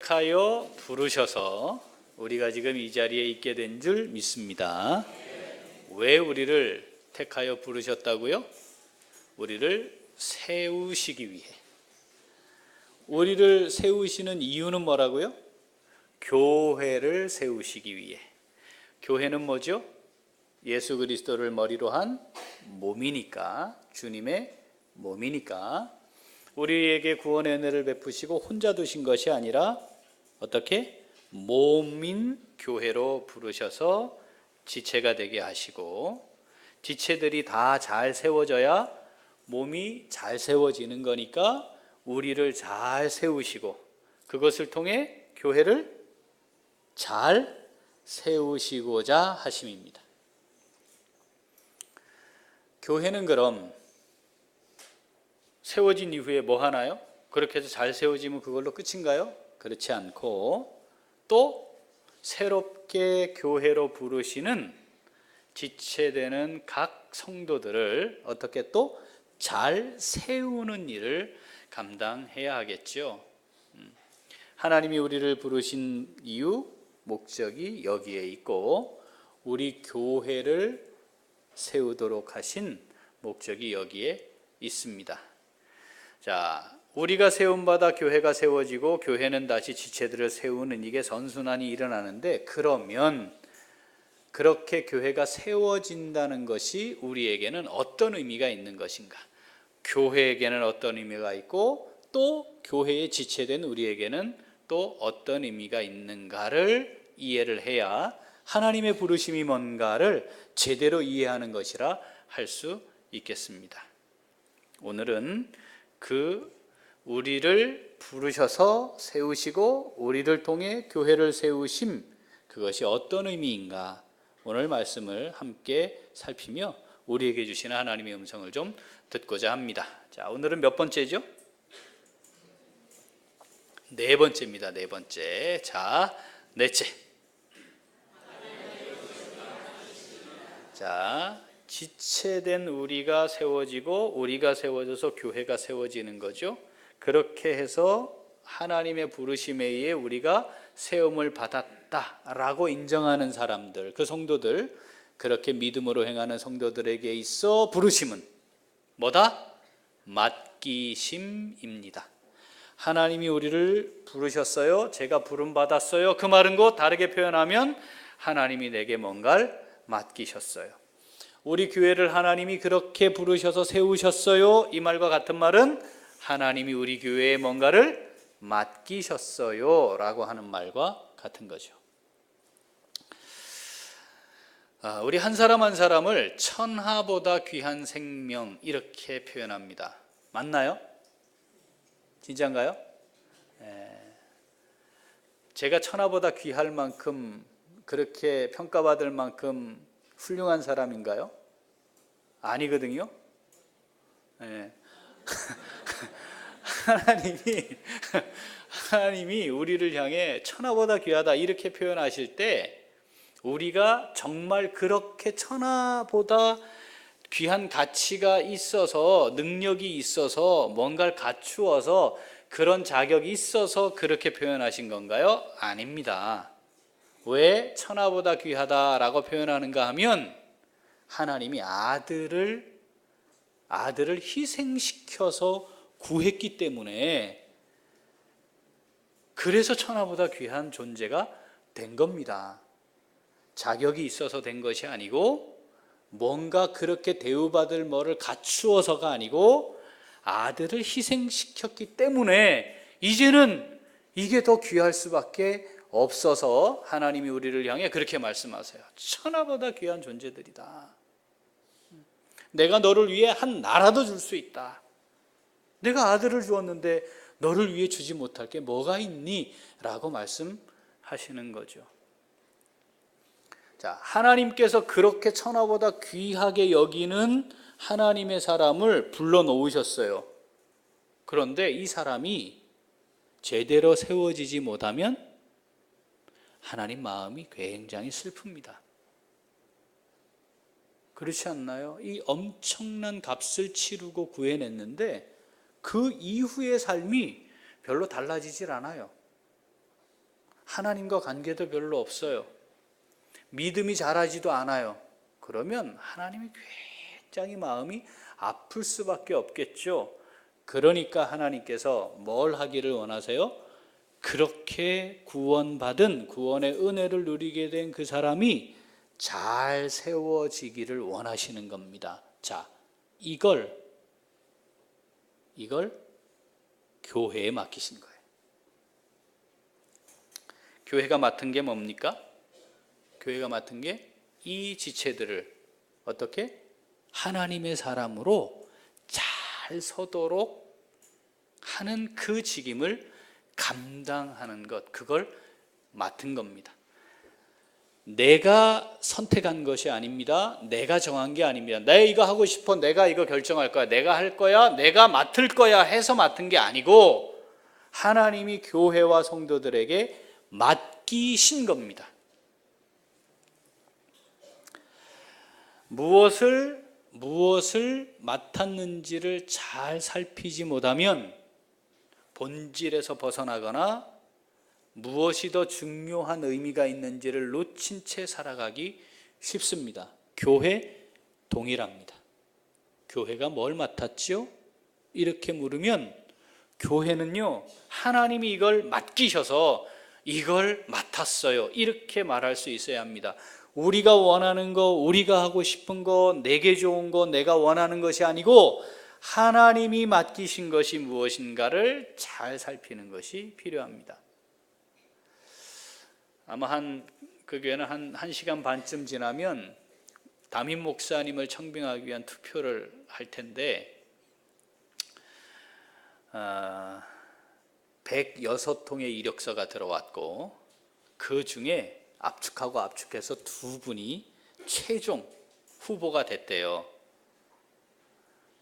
택하여 부르셔서 우리가 지금 이 자리에 있게 된 줄 믿습니다. 왜 우리를 택하여 부르셨다고요? 우리를 세우시기 위해. 우리를 세우시는 이유는 뭐라고요? 교회를 세우시기 위해. 교회는 뭐죠? 예수 그리스도를 머리로 한 몸이니까, 주님의 몸이니까 우리에게 구원의 은혜를 베푸시고 혼자 두신 것이 아니라 어떻게? 몸인 교회로 부르셔서 지체가 되게 하시고, 지체들이 다 잘 세워져야 몸이 잘 세워지는 거니까 우리를 잘 세우시고, 그것을 통해 교회를 잘 세우시고자 하심입니다. 교회는 그럼 세워진 이후에 뭐 하나요? 그렇게 해서 잘 세워지면 그걸로 끝인가요? 그렇지 않고 또 새롭게 교회로 부르시는 지체되는 각 성도들을 어떻게 또 잘 세우는 일을 감당해야 하겠죠. 하나님이 우리를 부르신 이유, 목적이 여기에 있고 우리 교회를 세우도록 하신 목적이 여기에 있습니다. 자, 우리가 세움받아 교회가 세워지고 교회는 다시 지체들을 세우는 이게 선순환이 일어나는데, 그러면 그렇게 교회가 세워진다는 것이 우리에게는 어떤 의미가 있는 것인가? 교회에게는 어떤 의미가 있고 또 교회에 지체된 우리에게는 또 어떤 의미가 있는가를 이해를 해야 하나님의 부르심이 뭔가를 제대로 이해하는 것이라 할 수 있겠습니다. 오늘은 우리를 부르셔서 세우시고 우리를 통해 교회를 세우심, 그것이 어떤 의미인가 오늘 말씀을 함께 살피며 우리에게 주시는 하나님의 음성을 좀 듣고자 합니다. 자, 오늘은 몇 번째죠? 네 번째입니다. 네 번째. 자, 넷째. 자, 지체된 우리가 세워지고 우리가 세워져서 교회가 세워지는 거죠. 그렇게 해서 하나님의 부르심에 의해 우리가 세움을 받았다라고 인정하는 사람들, 그 성도들, 그렇게 믿음으로 행하는 성도들에게 있어 부르심은 뭐다? 맡기심입니다. 하나님이 우리를 부르셨어요. 제가 부름 받았어요. 그 말은 곧 다르게 표현하면 하나님이 내게 뭔가를 맡기셨어요. 우리 교회를 하나님이 그렇게 부르셔서 세우셨어요. 이 말과 같은 말은 하나님이 우리 교회에 뭔가를 맡기셨어요 라고 하는 말과 같은 거죠. 우리 한 사람 한 사람을 천하보다 귀한 생명 이렇게 표현합니다. 맞나요? 진짜인가요? 제가 천하보다 귀할 만큼, 그렇게 평가받을 만큼 훌륭한 사람인가요? 아니거든요. 하나님이 우리를 향해 천하보다 귀하다 이렇게 표현하실 때, 우리가 정말 그렇게 천하보다 귀한 가치가 있어서, 능력이 있어서, 뭔가를 갖추어서, 그런 자격이 있어서 그렇게 표현하신 건가요? 아닙니다. 왜 천하보다 귀하다라고 표현하는가 하면, 하나님이 아들을 희생시켜서 구했기 때문에, 그래서 천하보다 귀한 존재가 된 겁니다. 자격이 있어서 된 것이 아니고, 뭔가 그렇게 대우받을 뭐를 갖추어서가 아니고, 아들을 희생시켰기 때문에 이제는 이게 더 귀할 수밖에 없어서 하나님이 우리를 향해 그렇게 말씀하세요. 천하보다 귀한 존재들이다. 내가 너를 위해 한 나라도 줄 수 있다. 내가 아들을 주었는데 너를 위해 주지 못할 게 뭐가 있니? 라고 말씀하시는 거죠. 자, 하나님께서 그렇게 천하보다 귀하게 여기는 하나님의 사람을 불러놓으셨어요. 그런데 이 사람이 제대로 세워지지 못하면 하나님 마음이 굉장히 슬픕니다. 그렇지 않나요? 이 엄청난 값을 치르고 구해냈는데 그 이후의 삶이 별로 달라지질 않아요. 하나님과 관계도 별로 없어요. 믿음이 자라지도 않아요. 그러면 하나님이 굉장히 마음이 아플 수밖에 없겠죠. 그러니까 하나님께서 뭘 하기를 원하세요? 그렇게 구원받은 구원의 은혜를 누리게 된 그 사람이 잘 세워지기를 원하시는 겁니다. 자, 이걸 교회에 맡기신 거예요. 교회가 맡은 게 뭡니까? 교회가 맡은 게 이 지체들을 어떻게? 하나님의 사람으로 잘 서도록 하는 그 직임을 감당하는 것, 그걸 맡은 겁니다. 내가 선택한 것이 아닙니다. 내가 정한 게 아닙니다. 내가 이거 하고 싶어, 내가 이거 결정할 거야, 내가 할 거야, 내가 맡을 거야 해서 맡은 게 아니고 하나님이 교회와 성도들에게 맡기신 겁니다. 무엇을 맡았는지를 잘 살피지 못하면 본질에서 벗어나거나 무엇이 더 중요한 의미가 있는지를 놓친 채 살아가기 쉽습니다. 교회 동일합니다. 교회가 뭘 맡았지요? 이렇게 물으면 교회는요, 하나님이 이걸 맡기셔서 이걸 맡았어요, 이렇게 말할 수 있어야 합니다. 우리가 원하는 거, 우리가 하고 싶은 거, 내게 좋은 거, 내가 원하는 것이 아니고 하나님이 맡기신 것이 무엇인가를 잘 살피는 것이 필요합니다. 아마 그 교회는 한 1시간 반쯤 지나면 담임 목사님을 청빙하기 위한 투표를 할 텐데 106통의 이력서가 들어왔고 그 중에 압축하고 압축해서 2분이 최종 후보가 됐대요.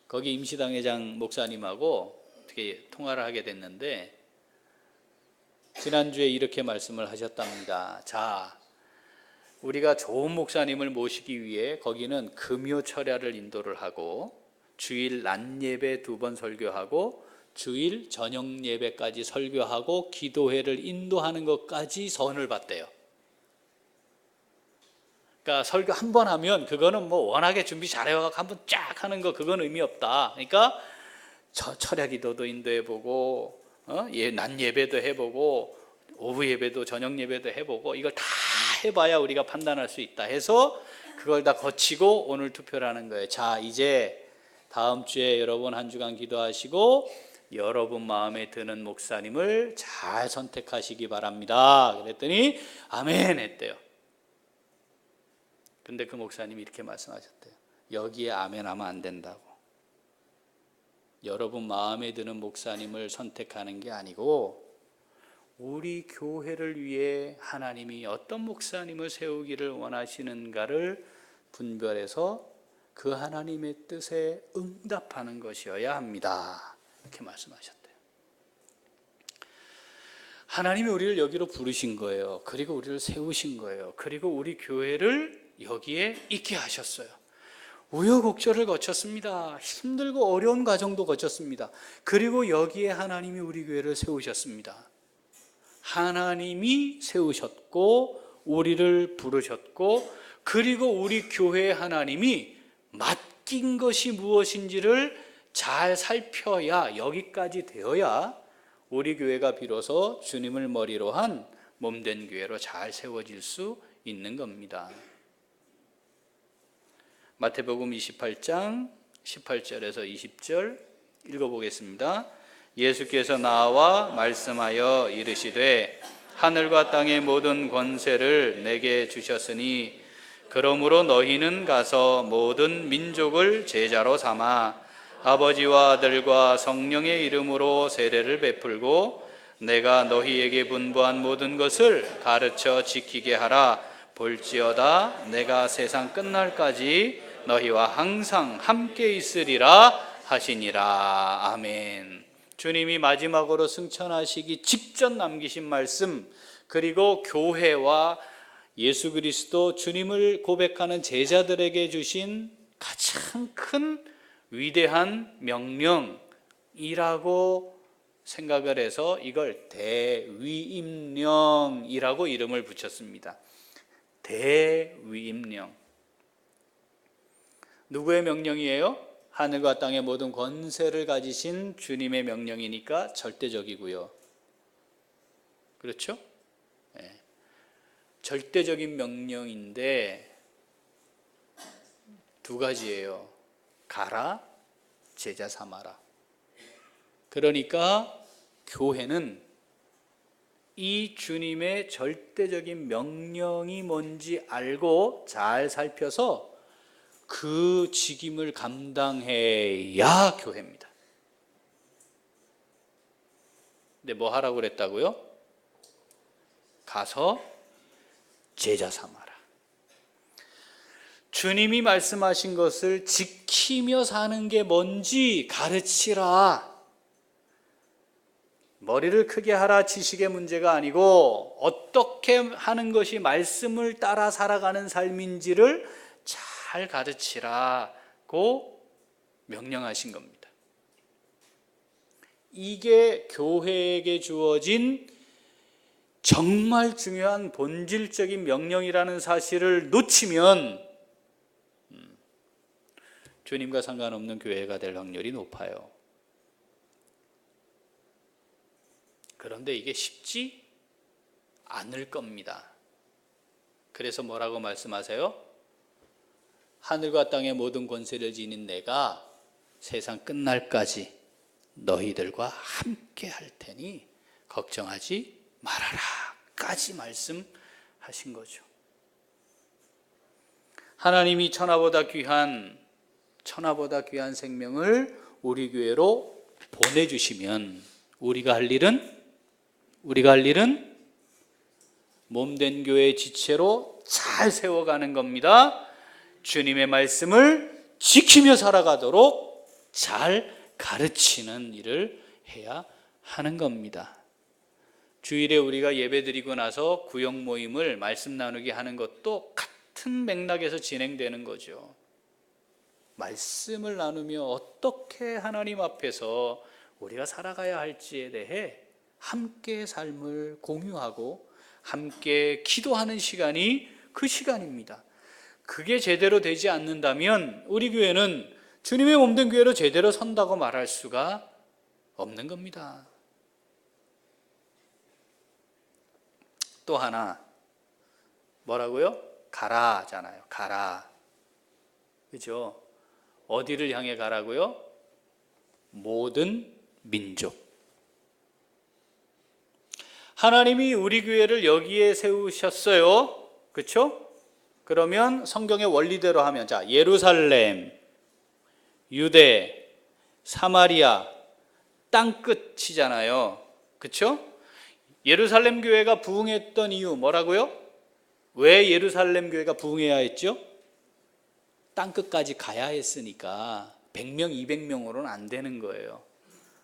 거기 임시당회장 목사님하고 어떻게 통화를 하게 됐는데 지난주에 이렇게 말씀을 하셨답니다. 자, 우리가 좋은 목사님을 모시기 위해 거기는 금요 철야를 인도를 하고 주일 낮 예배 2번 설교하고 주일 저녁 예배까지 설교하고 기도회를 인도하는 것까지 선을 받대요. 그러니까 설교 한 번 하면 그거는 뭐 워낙에 준비 잘해와서 한 번 쫙 하는 거 그건 의미 없다. 그러니까 철야 기도도 인도해보고 낮 예배도 해보고 오후 예배도 저녁 예배도 해보고 이걸 다 해봐야 우리가 판단할 수 있다 해서 그걸 다 거치고 오늘 투표를 하는 거예요. 자, 이제 다음 주에 여러분 한 주간 기도하시고 여러분 마음에 드는 목사님을 잘 선택하시기 바랍니다. 그랬더니 아멘 했대요. 근데 그 목사님이 이렇게 말씀하셨대요. 여기에 아멘 하면 안 된다고. 여러분 마음에 드는 목사님을 선택하는 게 아니고 우리 교회를 위해 하나님이 어떤 목사님을 세우기를 원하시는가를 분별해서 그 하나님의 뜻에 응답하는 것이어야 합니다. 이렇게 말씀하셨대요. 하나님이 우리를 여기로 부르신 거예요. 그리고 우리를 세우신 거예요. 그리고 우리 교회를 여기에 있게 하셨어요. 우여곡절을 거쳤습니다. 힘들고 어려운 과정도 거쳤습니다. 그리고 여기에 하나님이 우리 교회를 세우셨습니다. 하나님이 세우셨고 우리를 부르셨고 그리고 우리 교회에 하나님이 맡긴 것이 무엇인지를 잘 살펴야 여기까지 되어야 우리 교회가 비로소 주님을 머리로 한 몸된 교회로 잘 세워질 수 있는 겁니다. 마태복음 28장 18절에서 20절 읽어보겠습니다. 예수께서 나와 말씀하여 이르시되 하늘과 땅의 모든 권세를 내게 주셨으니 그러므로 너희는 가서 모든 민족을 제자로 삼아 아버지와 아들과 성령의 이름으로 세례를 베풀고 내가 너희에게 분부한 모든 것을 가르쳐 지키게 하라. 볼지어다 내가 세상 끝날까지 너희와 항상 함께 있으리라 하시니라. 아멘. 주님이 마지막으로 승천하시기 직전 남기신 말씀, 그리고 교회와 예수 그리스도 주님을 고백하는 제자들에게 주신 가장 큰 위대한 명령이라고 생각을 해서 이걸 대위임령이라고 이름을 붙였습니다. 대위임령. 누구의 명령이에요? 하늘과 땅의 모든 권세를 가지신 주님의 명령이니까 절대적이고요. 그렇죠? 네. 절대적인 명령인데 두 가지예요. 가라, 제자 삼아라. 그러니까 교회는 이 주님의 절대적인 명령이 뭔지 알고 잘 살펴서 그 직임을 감당해야 교회입니다. 근데 뭐 하라고 그랬다고요? 가서 제자 삼아라. 주님이 말씀하신 것을 지키며 사는 게 뭔지 가르치라. 머리를 크게 하라 지식의 문제가 아니고 어떻게 하는 것이 말씀을 따라 살아가는 삶인지를 잘 가르치라고 명령하신 겁니다. 이게 교회에게 주어진 정말 중요한 본질적인 명령이라는 사실을 놓치면 주님과 상관없는 교회가 될 확률이 높아요. 그런데 이게 쉽지 않을 겁니다. 그래서 뭐라고 말씀하세요? 하늘과 땅의 모든 권세를 지닌 내가 세상 끝날까지 너희들과 함께 할 테니 걱정하지 말아라 까지 말씀하신 거죠. 하나님이 천하보다 귀한 생명을 우리 교회로 보내주시면 우리가 할 일은 몸된 교회의 지체로 잘 세워가는 겁니다. 주님의 말씀을 지키며 살아가도록 잘 가르치는 일을 해야 하는 겁니다. 주일에 우리가 예배드리고 나서 구역 모임을 말씀 나누게 하는 것도 같은 맥락에서 진행되는 거죠. 말씀을 나누며 어떻게 하나님 앞에서 우리가 살아가야 할지에 대해 함께 삶을 공유하고 함께 기도하는 시간이 그 시간입니다. 그게 제대로 되지 않는다면 우리 교회는 주님의 몸된 교회로 제대로 선다고 말할 수가 없는 겁니다. 또 하나 뭐라고요? 가라잖아요. 가라. 그죠? 어디를 향해 가라고요? 모든 민족. 하나님이 우리 교회를 여기에 세우셨어요. 그렇죠? 그러면 성경의 원리대로 하면 자, 예루살렘, 유대, 사마리아, 땅끝이잖아요. 그렇죠? 예루살렘 교회가 부흥했던 이유 뭐라고요? 왜 예루살렘 교회가 부흥해야 했죠? 땅끝까지 가야 했으니까 100명, 200명으로는 안 되는 거예요.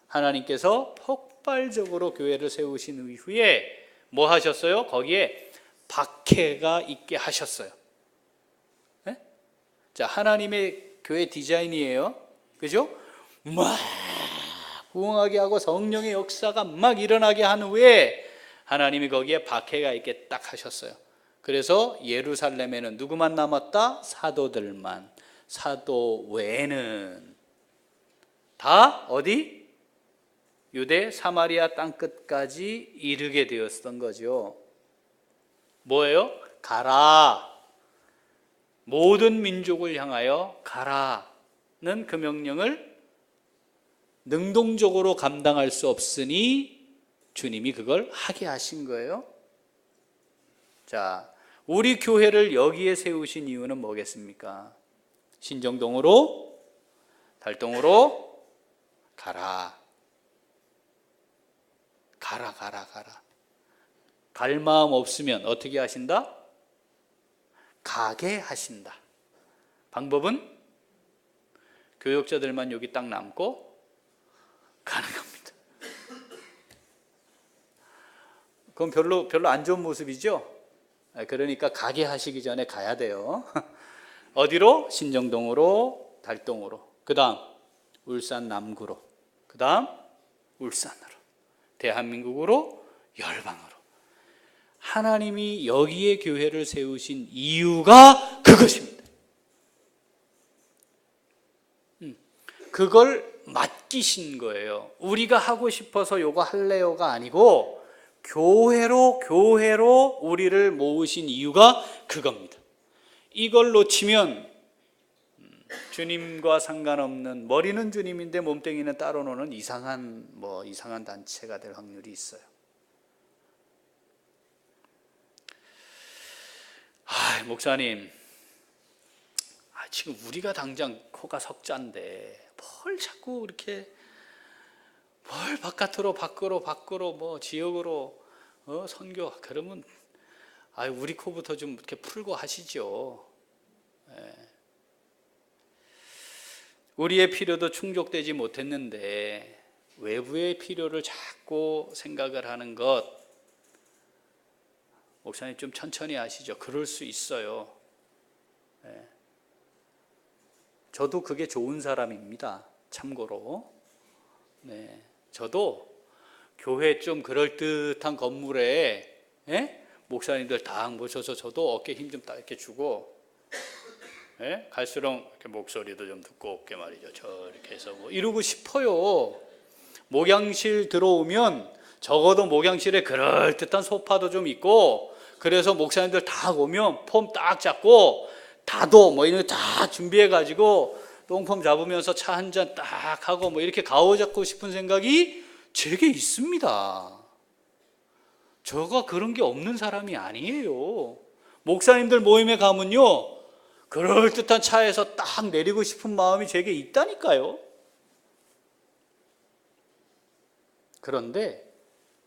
하나님께서 폭발적으로 교회를 세우신 이후에 뭐 하셨어요? 거기에 박해가 있게 하셨어요. 네? 자, 하나님의 교회 디자인이에요. 그죠? 막 부흥하게 하고 성령의 역사가 막 일어나게 한 후에 하나님이 거기에 박해가 있게 딱 하셨어요. 그래서 예루살렘에는 누구만 남았다? 사도들만. 사도 외에는 다 어디? 유대, 사마리아 땅끝까지 이르게 되었던 거죠. 뭐예요? 가라. 모든 민족을 향하여 가라는 그 명령을 능동적으로 감당할 수 없으니 주님이 그걸 하게 하신 거예요. 자, 우리 교회를 여기에 세우신 이유는 뭐겠습니까? 신정동으로, 달동으로 가라. 가라. 갈 마음 없으면 어떻게 하신다? 가게 하신다. 방법은 교역자들만 여기 딱 남고 가는 겁니다. 그건 별로 안 좋은 모습이죠. 그러니까 가게 하시기 전에 가야 돼요. 어디로? 신정동으로, 달동으로. 그 다음 울산 남구로. 그 다음 울산으로. 대한민국으로, 열방으로. 하나님이 여기에 교회를 세우신 이유가 그것입니다. 그걸 맡기신 거예요. 우리가 하고 싶어서 요거 할래요가 아니고 교회로 우리를 모으신 이유가 그겁니다. 이걸 놓치면 주님과 상관없는, 머리는 주님인데 몸뚱이는 따로 노는 이상한 단체가 될 확률이 있어요. 목사님, 지금 우리가 당장 코가 석자인데 뭘 자꾸 이렇게 뭘 밖으로 뭐 지역으로 선교, 그러면 우리 코부터 좀 이렇게 풀고 하시죠. 우리의 필요도 충족되지 못했는데 외부의 필요를 자꾸 생각을 하는 것, 목사님 좀 천천히 하시죠. 그럴 수 있어요. 저도 그게 좋은 사람입니다. 참고로. 저도 교회 좀 그럴듯한 건물에 목사님들 딱 모셔서 저도 어깨 힘 좀 딱 이렇게 주고, 갈수록 이렇게 목소리도 좀 두껍게 말이죠. 저렇게 해서 뭐 이러고 싶어요. 목양실 들어오면 적어도 목양실에 그럴듯한 소파도 좀 있고, 그래서 목사님들 다 오면 폼 딱 잡고 다도 뭐 이런 거 다 준비해 가지고 똥폼 잡으면서 차 한 잔 딱 하고 뭐 이렇게 가오잡고 싶은 생각이 제게 있습니다. 저가 그런 게 없는 사람이 아니에요. 목사님들 모임에 가면요, 그럴듯한 차에서 딱 내리고 싶은 마음이 제게 있다니까요. 그런데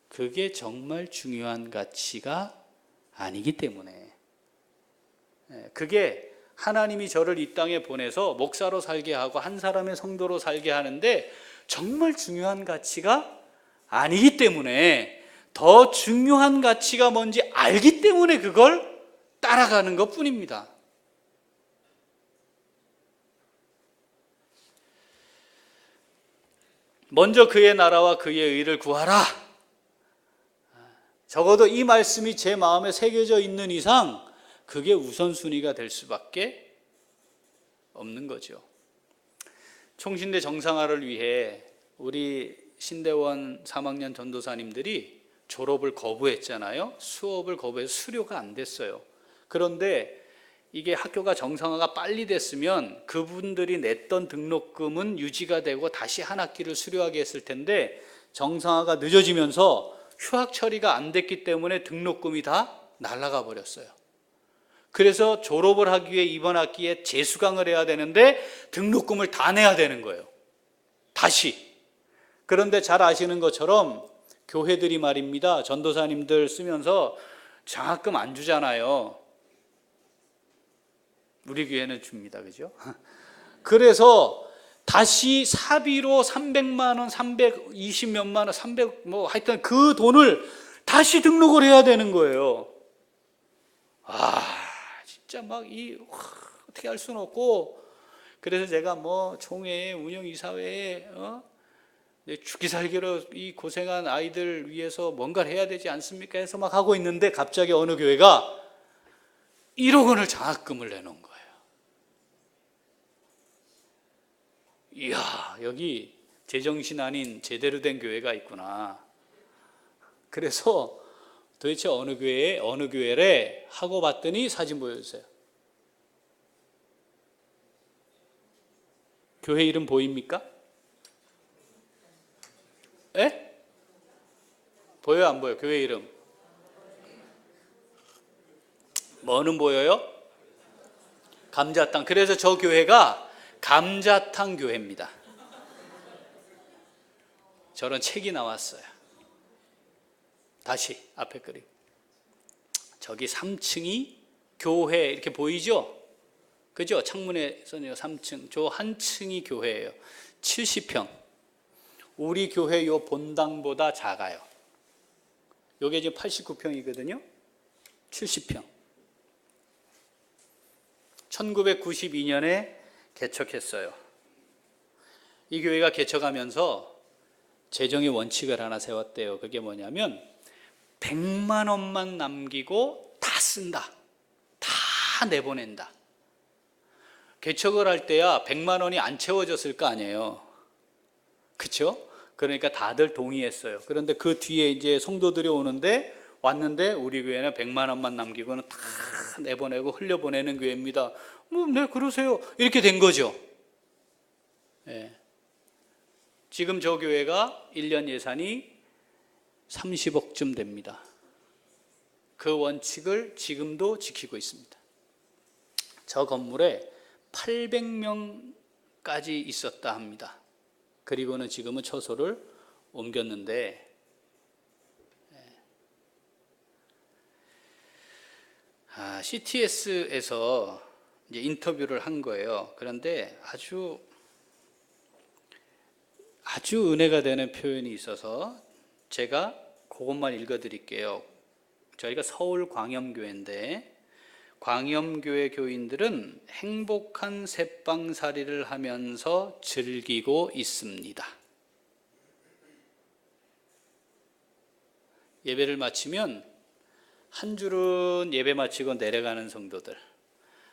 그게 정말 중요한 가치가 아니기 때문에, 그게 하나님이 저를 이 땅에 보내서 목사로 살게 하고 한 사람의 성도로 살게 하는데 정말 중요한 가치가 아니기 때문에, 더 중요한 가치가 뭔지 알기 때문에 그걸 따라가는 것 뿐입니다. 먼저 그의 나라와 그의 의를 구하라. 적어도 이 말씀이 제 마음에 새겨져 있는 이상 그게 우선순위가 될 수밖에 없는 거죠. 총신대 정상화를 위해 우리 신대원 3학년 전도사님들이 졸업을 거부했잖아요. 수업을 거부해서 수료가 안 됐어요. 그런데 이게 학교가 정상화가 빨리 됐으면 그분들이 냈던 등록금은 유지가 되고 다시 한 학기를 수료하게 했을 텐데, 정상화가 늦어지면서 휴학 처리가 안 됐기 때문에 등록금이 다 날아가 버렸어요. 그래서 졸업을 하기 위해 이번 학기에 재수강을 해야 되는데 등록금을 다 내야 되는 거예요. 다시. 그런데 잘 아시는 것처럼 교회들이 말입니다, 전도사님들 쓰면서 장학금 안 주잖아요. 우리 교회는 줍니다. 그죠? 그래서 다시 사비로 300만 원, 320몇만 원, 300 뭐 하여튼 그 돈을 다시 등록을 해야 되는 거예요. 진짜 막 어떻게 할 수는 없고, 그래서 제가 뭐 총회에, 운영이사회에 죽기 살기로 이 고생한 아이들 위해서 뭔가를 해야 되지 않습니까 해서 막 하고 있는데, 갑자기 어느 교회가 1억 원을 장학금을 내놓은 거예요. 이야, 여기 제정신 아닌 제대로 된 교회가 있구나. 그래서 도대체 어느 교회래 하고 봤더니 사진 보여주세요. 교회 이름 보입니까? 보여요, 안 보여요? 교회 이름 뭐는 보여요? 감자탕. 그래서 저 교회가 감자탕 교회입니다. 저런 책이 나왔어요. 다시 앞에 그림. 저기 3층이 교회 이렇게 보이죠? 그죠? 창문에서는 3층, 저 한 층이 교회예요. 70평. 우리 교회 요 본당보다 작아요. 요게 지금 89평이거든요. 70평. 1992년에 개척했어요. 이 교회가 개척하면서 재정의 원칙을 하나 세웠대요. 그게 뭐냐면 100만 원만 남기고 다 쓴다. 다 내보낸다. 개척을 할 때야 100만 원이 안 채워졌을 거 아니에요. 그렇죠? 그러니까 다들 동의했어요. 그런데 그 뒤에 이제 성도들이 왔는데 우리 교회는 100만 원만 남기고는 다 내보내고 흘려보내는 교회입니다. 네, 그러세요. 이렇게 된 거죠. 네. 지금 저 교회가 1년 예산이 30억쯤 됩니다. 그 원칙을 지금도 지키고 있습니다. 저 건물에 800명까지 있었다 합니다. 그리고는 지금은 처소를 옮겼는데, CTS에서 이제 인터뷰를 한 거예요. 그런데 아주 은혜가 되는 표현이 있어서 제가 그것만 읽어드릴게요. 저희가 서울 광염교회인데, 광염교회 교인들은 행복한 새빵살이를 하면서 즐기고 있습니다. 예배를 마치면 한 줄은 예배 마치고 내려가는 성도들,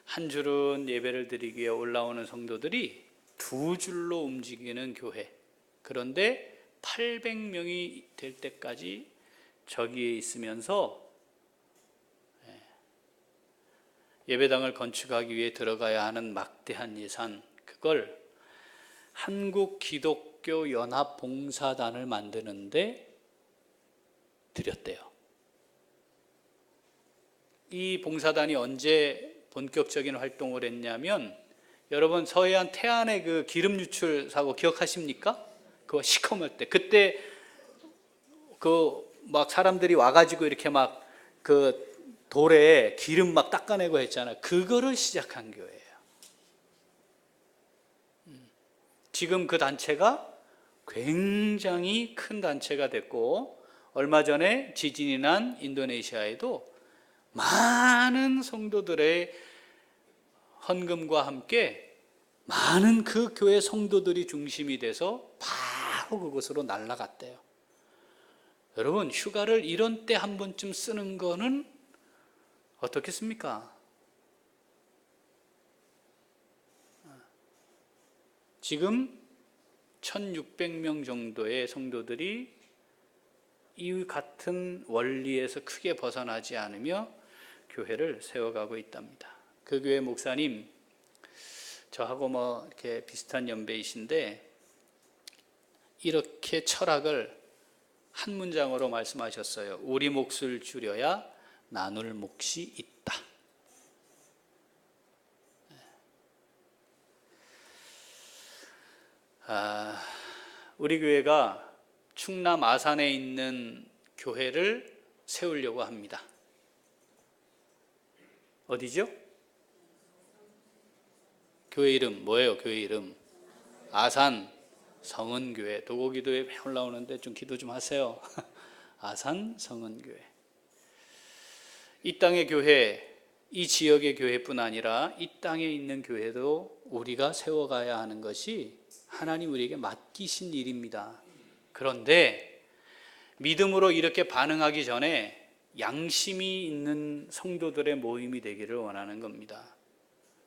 한 줄은 예배를 드리기 위해 올라오는 성도들이 두 줄로 움직이는 교회. 그런데 800명이 될 때까지 저기에 있으면서 예배당을 건축하기 위해 들어가야 하는 막대한 예산, 그걸 한국기독교연합봉사단을 만드는데 드렸대요. 이 봉사단이 언제 본격적인 활동을 했냐면, 여러분 서해안 태안의 그 기름 유출 사고 기억하십니까? 그거 시커멀 때, 그때 그 막 사람들이 와가지고 이렇게 막 그 돌에 기름 막 닦아내고 했잖아요. 그거를 시작한 교회예요. 지금 그 단체가 굉장히 큰 단체가 됐고, 얼마 전에 지진이 난 인도네시아에도 많은 성도들의 헌금과 함께 많은 그 교회 성도들이 중심이 돼서 바로 그곳으로 날아갔대요. 여러분, 휴가를 이런 때 한 번쯤 쓰는 거는 어떻겠습니까? 지금 1600명 정도의 성도들이 이 같은 원리에서 크게 벗어나지 않으며 교회를 세워가고 있답니다. 그 교회 목사님, 저하고 뭐 이렇게 비슷한 연배이신데, 이렇게 철학을 한 문장으로 말씀하셨어요. 우리 몫을 줄여야 나눌 몫이 있다. 우리 교회가 충남 아산에 있는 교회를 세우려고 합니다. 어디죠? 교회 이름 뭐예요? 교회 이름 아산 성은교회. 도곡이도에 올라오는데 좀 기도 좀 하세요. 아산 성은교회. 이 땅의 교회, 이 지역의 교회뿐 아니라 이 땅에 있는 교회도 우리가 세워가야 하는 것이 하나님 우리에게 맡기신 일입니다. 그런데 믿음으로 이렇게 반응하기 전에 양심이 있는 성도들의 모임이 되기를 원하는 겁니다.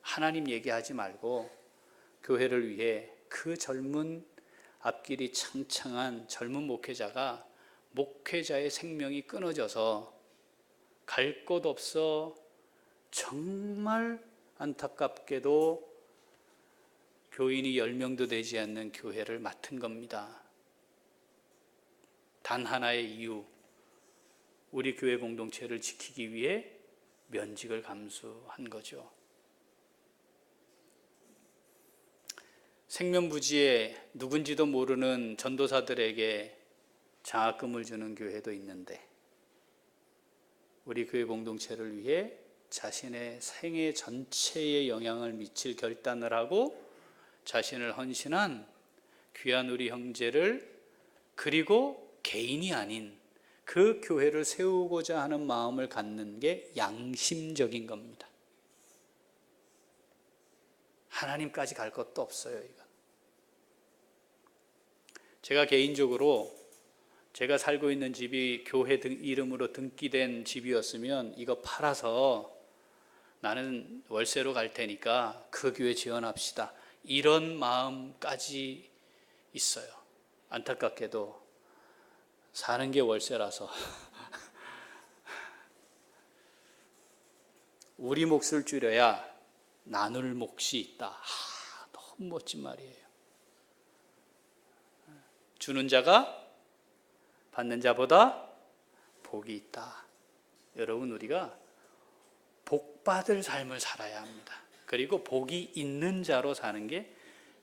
하나님 얘기하지 말고 교회를 위해 그 젊은 앞길이 창창한 젊은 목회자가 목회자의 생명이 끊어져서 갈 곳 없어 정말 안타깝게도 교인이 10명도 되지 않는 교회를 맡은 겁니다. 단 하나의 이유, 우리 교회 공동체를 지키기 위해 면직을 감수한 거죠. 생면부지에 누군지도 모르는 전도사들에게 장학금을 주는 교회도 있는데, 우리 교회 공동체를 위해 자신의 생애 전체에 영향을 미칠 결단을 하고 자신을 헌신한 귀한 우리 형제를, 그리고 개인이 아닌 그 교회를 세우고자 하는 마음을 갖는 게 양심적인 겁니다. 하나님까지 갈 것도 없어요. 이건 제가 개인적으로 제가 살고 있는 집이 교회 이름으로 등기된 집이었으면 이거 팔아서 나는 월세로 갈 테니까 그 교회 지원합시다, 이런 마음까지 있어요. 안타깝게도 사는 게 월세라서 우리 몫을 줄여야 나눌 몫이 있다. 너무 멋진 말이에요. 주는 자가 받는 자보다 복이 있다. 여러분, 우리가 복받을 삶을 살아야 합니다. 그리고 복이 있는 자로 사는 게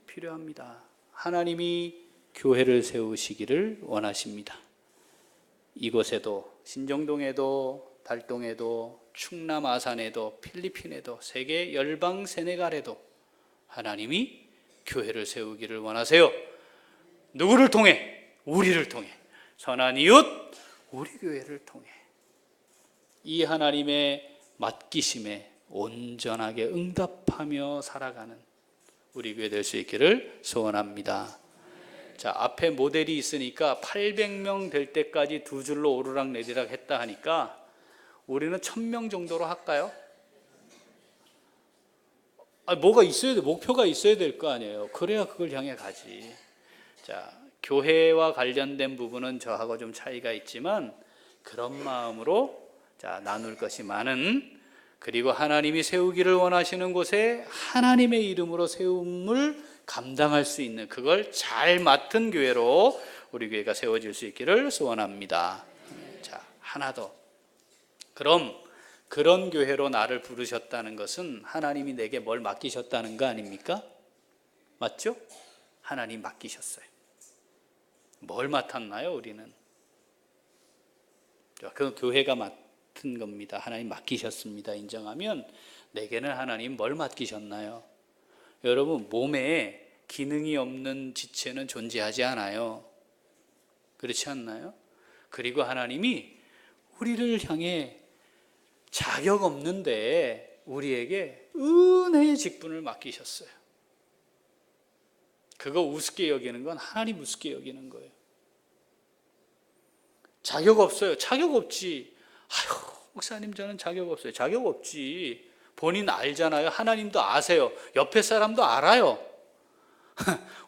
필요합니다. 하나님이 교회를 세우시기를 원하십니다. 이곳에도, 신정동에도, 달동에도, 충남 아산에도, 필리핀에도, 세계 열방 세네갈에도 하나님이 교회를 세우기를 원하세요. 누구를 통해? 우리를 통해. 선한 이웃, 우리 교회를 통해. 이 하나님의 맡기심에 온전하게 응답하며 살아가는 우리 교회 될 수 있기를 소원합니다. 자, 앞에 모델이 있으니까 800명 될 때까지 두 줄로 오르락내리락 했다 하니까 우리는 1000명 정도로 할까요? 뭐가 있어야 돼, 목표가 있어야 될 거 아니에요. 그래야 그걸 향해 가지. 자, 교회와 관련된 부분은 저하고 좀 차이가 있지만 그런 마음으로 나눌 것이 많은, 그리고 하나님이 세우기를 원하시는 곳에 하나님의 이름으로 세움을 감당할 수 있는, 그걸 잘 맡은 교회로 우리 교회가 세워질 수 있기를 소원합니다. 자, 하나 더. 그럼 그런 교회로 나를 부르셨다는 것은 하나님이 내게 뭘 맡기셨다는 거 아닙니까? 맞죠? 하나님 맡기셨어요. 뭘 맡았나요, 우리는? 그 교회가 맡은 겁니다. 하나님 맡기셨습니다. 인정하면 내게는 하나님 뭘 맡기셨나요? 여러분, 몸에 기능이 없는 지체는 존재하지 않아요. 그렇지 않나요? 그리고 하나님이 우리를 향해 자격 없는데 우리에게 은혜의 직분을 맡기셨어요. 그거 우습게 여기는 건 하나님 우습게 여기는 거예요. 자격 없어요. 자격 없지. 목사님 저는 자격 없어요. 자격 없지. 본인 알잖아요. 하나님도 아세요. 옆에 사람도 알아요.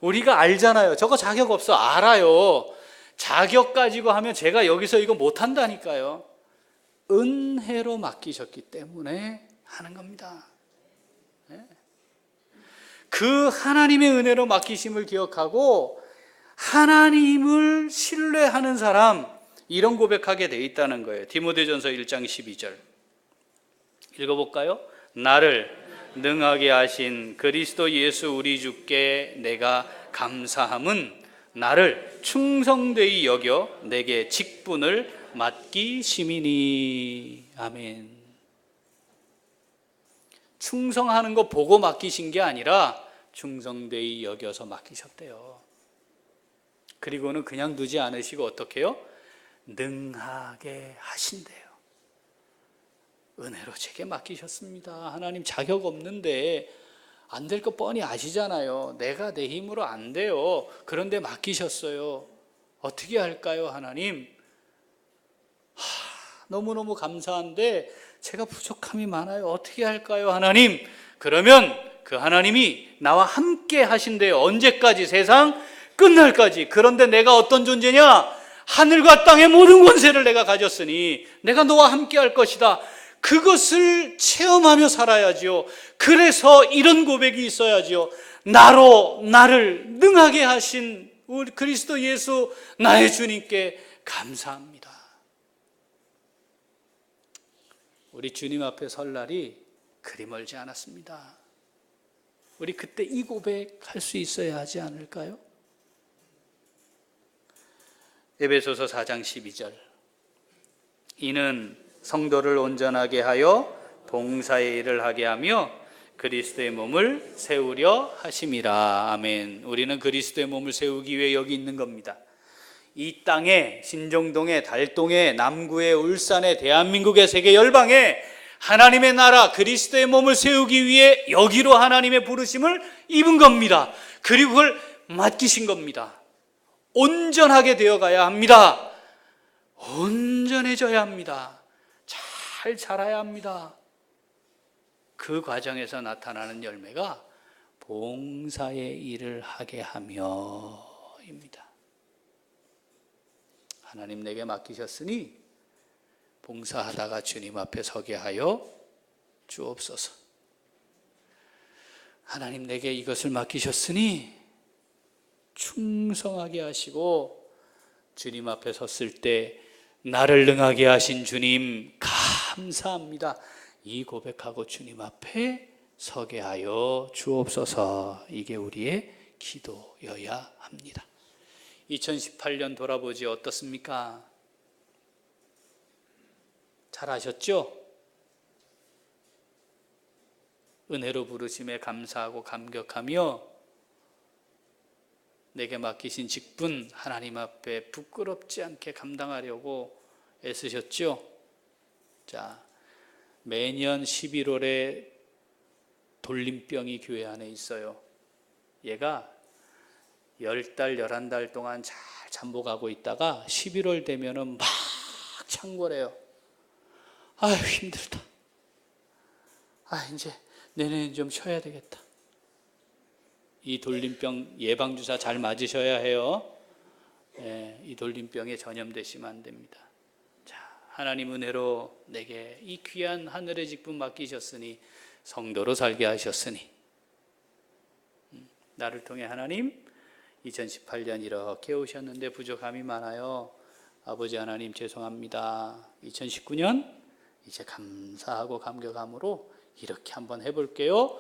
우리가 알잖아요. 저거 자격 없어. 알아요. 자격 가지고 하면 제가 여기서 이거 못한다니까요. 은혜로 맡기셨기 때문에 하는 겁니다. 그 하나님의 은혜로 맡기심을 기억하고 하나님을 신뢰하는 사람, 이런 고백하게 돼 있다는 거예요. 디모데전서 1장 12절 읽어볼까요? 나를 능하게 하신 그리스도 예수 우리 주께 내가 감사함은 나를 충성되이 여겨 내게 직분을 맡기심이니. 아멘. 충성하는 거 보고 맡기신 게 아니라 충성되이 여겨서 맡기셨대요. 그리고는 그냥 두지 않으시고 어떻게 해요? 능하게 하신대요. 은혜로 제게 맡기셨습니다. 하나님 자격 없는데 안 될 거 뻔히 아시잖아요. 내가 내 힘으로 안 돼요. 그런데 맡기셨어요. 어떻게 할까요, 하나님? 너무너무 감사한데 제가 부족함이 많아요. 어떻게 할까요, 하나님? 그러면 그 하나님이 나와 함께 하신대요. 언제까지? 세상 끝날까지. 그런데 내가 어떤 존재냐? 하늘과 땅의 모든 권세를 내가 가졌으니 내가 너와 함께 할 것이다. 그것을 체험하며 살아야지요. 그래서 이런 고백이 있어야지요. 나로 나를 능하게 하신 우리 그리스도 예수 나의 주님께 감사합니다. 우리 주님 앞에 설 날이 그리 멀지 않았습니다. 우리 그때 이 고백할 수 있어야 하지 않을까요? 에베소서 4장 12절 이는 성도를 온전하게 하여 봉사의 일을 하게 하며 그리스도의 몸을 세우려 하심이라. 아멘. 우리는 그리스도의 몸을 세우기 위해 여기 있는 겁니다. 이 땅에, 신정동에, 달동에, 남구에, 울산에, 대한민국의 세계 열방에 하나님의 나라 그리스도의 몸을 세우기 위해 여기로 하나님의 부르심을 입은 겁니다. 그리고 그걸 맡기신 겁니다. 온전하게 되어가야 합니다. 온전해져야 합니다. 잘 자라야 합니다. 그 과정에서 나타나는 열매가 봉사의 일을 하게 하며입니다. 하나님 내게 맡기셨으니 봉사하다가 주님 앞에 서게 하여 주옵소서. 하나님 내게 이것을 맡기셨으니 충성하게 하시고 주님 앞에 섰을 때 나를 능하게 하신 주님 감사합니다. 이 고백하고 주님 앞에 서게 하여 주옵소서. 이게 우리의 기도여야 합니다. 2018년 돌아보지 어떻습니까? 잘하셨죠? 은혜로 부르심에 감사하고 감격하며 내게 맡기신 직분 하나님 앞에 부끄럽지 않게 감당하려고 애쓰셨죠? 자, 매년 11월에 돌림병이 교회 안에 있어요. 얘가 10달, 11달 동안 잘 잠복하고 있다가 11월 되면은 막 창궐해요. 아유, 힘들다. 이제 내년에 좀 쉬어야 되겠다. 이 돌림병 예방주사 잘 맞으셔야 해요. 이 돌림병에 전염되시면 안 됩니다. 자, 하나님 은혜로 내게 이 귀한 하늘의 직분 맡기셨으니 성도로 살게 하셨으니 나를 통해 하나님 2018년 이렇게 오셨는데 부족함이 많아요. 아버지 하나님 죄송합니다. 2019년 이제 감사하고 감격함으로 이렇게 한번 해볼게요.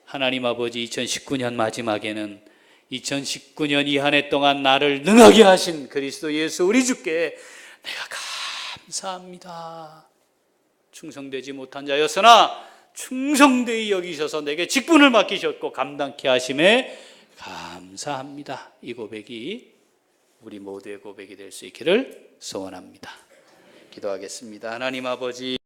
하나님 아버지 2019년 마지막에는 2019년 이 한 해 동안 나를 능하게 하신 그리스도 예수 우리 주께 내가 감사합니다. 충성되지 못한 자였으나 충성되이 여기셔서 내게 직분을 맡기셨고 감당케 하심에 감사합니다. 이 고백이 우리 모두의 고백이 될 수 있기를 소원합니다. 기도하겠습니다. 하나님 아버지